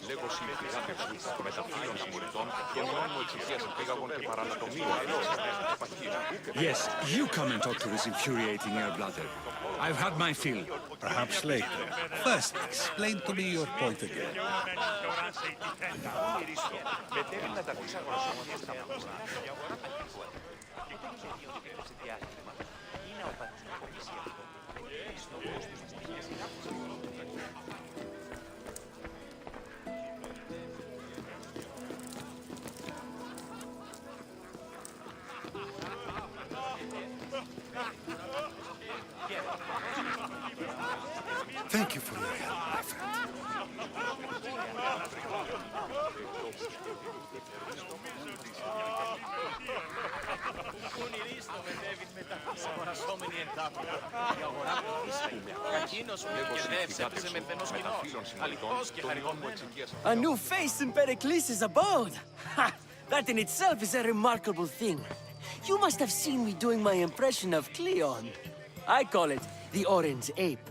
Λέγω συμφυγάτες σου μεταφύλων συμμοριτών και μόνο εξουσίας επίγαγων και παρανατομίων. Yes, you come and talk to this infuriating air-bladder. I've had my fill. Perhaps later. First, explain to me your point again. Thank you for your help, my friend. A new face in Pericles' abode! Ha! That in itself is a remarkable thing. You must have seen me doing my impression of Cleon. I call it the Orange Ape.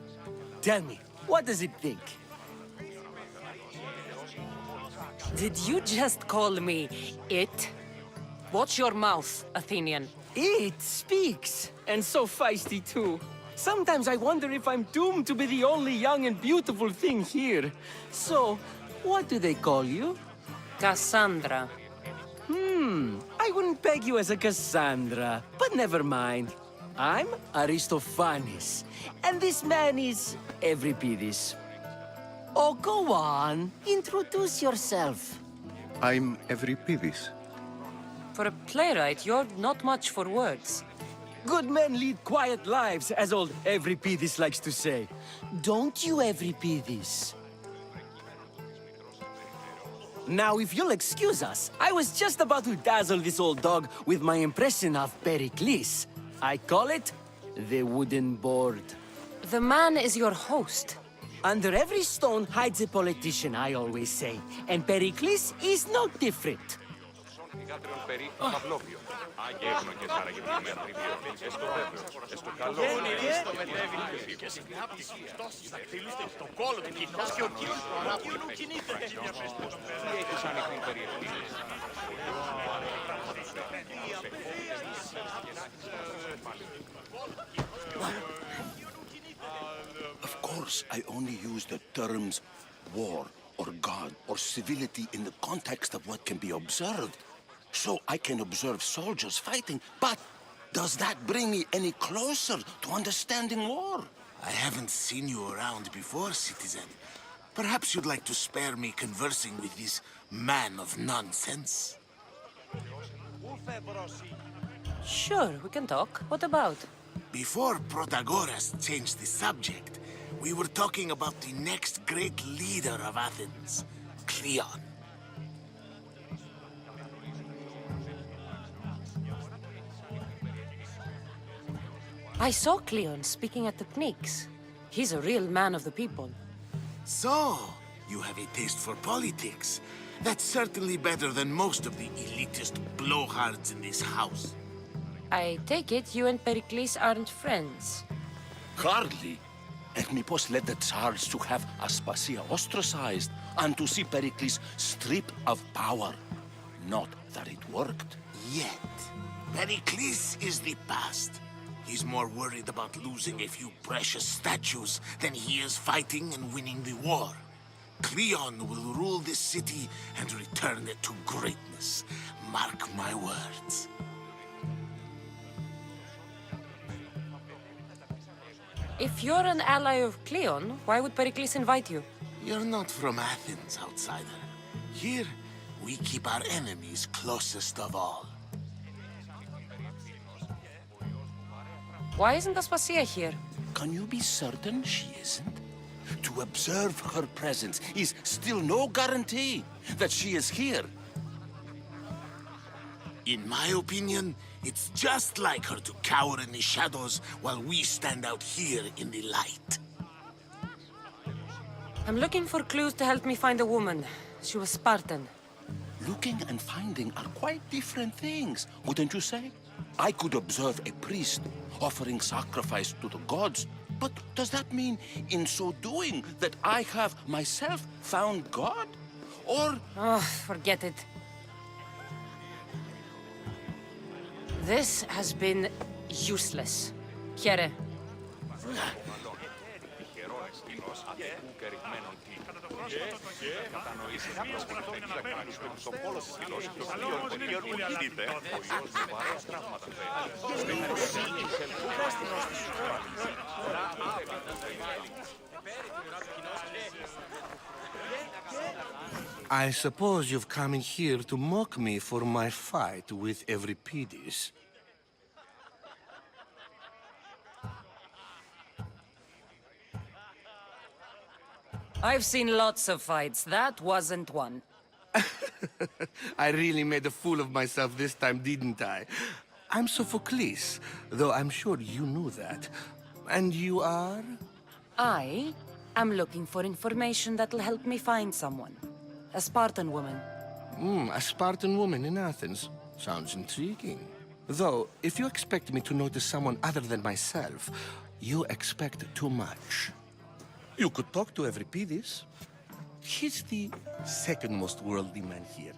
Tell me, what does it think? Did you just call me it? Watch your mouth, Athenian. It speaks, and so feisty too. Sometimes I wonder if I'm doomed to be the only young and beautiful thing here. So, what do they call you? Cassandra. I wouldn't peg you as a Cassandra, but never mind. I'm Aristophanes, and this man is Euripides. Oh, go on. Introduce yourself. I'm Euripides. For a playwright, you're not much for words. Good men lead quiet lives, as old Euripides likes to say. Don't you, Euripides? Now, if you'll excuse us, I was just about to dazzle this old dog with my impression of Pericles. I call it the wooden board. The man is your host. Under every stone hides a politician, I always say. And Pericles is no different. Of course, I only use the terms war or God or civility in the context of what can be observed. So I can observe soldiers fighting, but does that bring me any closer to understanding war? I haven't seen you around before, citizen. Perhaps you'd like to spare me conversing with this man of nonsense? Sure, we can talk. What about? Before Protagoras changed the subject, we were talking about the next great leader of Athens, Cleon. I saw Cleon speaking at the Pnyx. He's a real man of the people. So, you have a taste for politics. That's certainly better than most of the elitist blowhards in this house. I take it you and Pericles aren't friends. Hardly. Ethnippos led the Tsars to have Aspasia ostracized and to see Pericles stripped of power. Not that it worked. Yet, Pericles is the past. He's more worried about losing a few precious statues than he is fighting and winning the war. Cleon will rule this city and return it to greatness. Mark my words. If you're an ally of Cleon, why would Pericles invite you? You're not from Athens, outsider. Here, we keep our enemies closest of all. Why isn't Aspasia here? Can you be certain she isn't? To observe her presence is still no guarantee that she is here. In my opinion, it's just like her to cower in the shadows while we stand out here in the light. I'm looking for clues to help me find a woman. She was Spartan. Looking and finding are quite different things, wouldn't you say? I could observe a priest offering sacrifice to the gods, But does that mean, in so doing, that I have myself found God? Or... Oh, forget it. This has been useless. Here. I suppose you've come in here to mock me for my fight with Euripides. I've seen lots of fights. That wasn't one. I really made a fool of myself this time, didn't I? I'm Sophocles, though I'm sure you knew that. And you are? I am looking for information that'll help me find someone. A Spartan woman. A Spartan woman in Athens. Sounds intriguing. Though, if you expect me to notice someone other than myself, you expect too much. You could talk to Euripides. He's the second most worldly man here.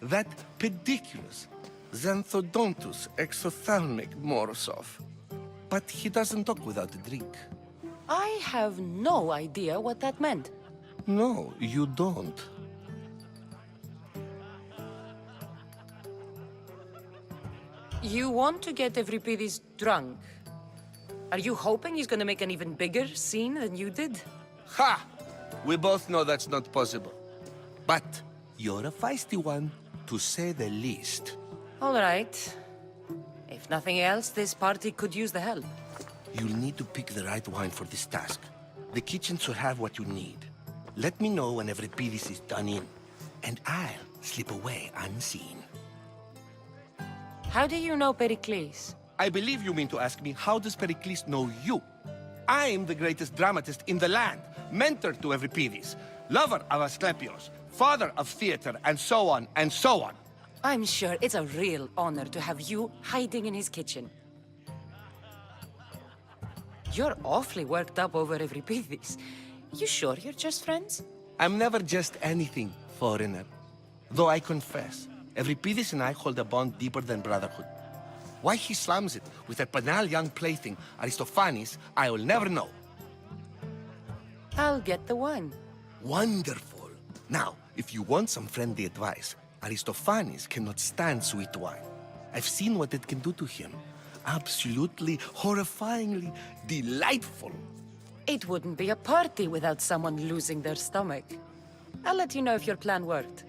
That pediculous Xanthodontus exophthalmic Morosov. But he doesn't talk without a drink. I have no idea what that meant. No, you don't. You want to get Euripides drunk. Are you hoping he's gonna make an even bigger scene than you did? Ha! We both know that's not possible. But you're a feisty one, to say the least. All right. If nothing else, this party could use the help. You'll need to pick the right wine for this task. The kitchen should have what you need. Let me know when Euripides is done in, and I'll slip away unseen. How do you know Pericles? I believe you mean to ask me, how does Pericles know you? I'm the greatest dramatist in the land, mentor to Euripides, lover of Asclepios, father of theater, and so on, and so on. I'm sure it's a real honor to have you hiding in his kitchen. You're awfully worked up over Euripides. You sure you're just friends? I'm never just anything, foreigner. Though I confess, Euripides and I hold a bond deeper than brotherhood. Why he slams it with that banal young plaything, Aristophanes, I will never know. I'll get the wine. Wonderful. Now, if you want some friendly advice, Aristophanes cannot stand sweet wine. I've seen what it can do to him. Absolutely, horrifyingly delightful. It wouldn't be a party without someone losing their stomach. I'll let you know if your plan worked.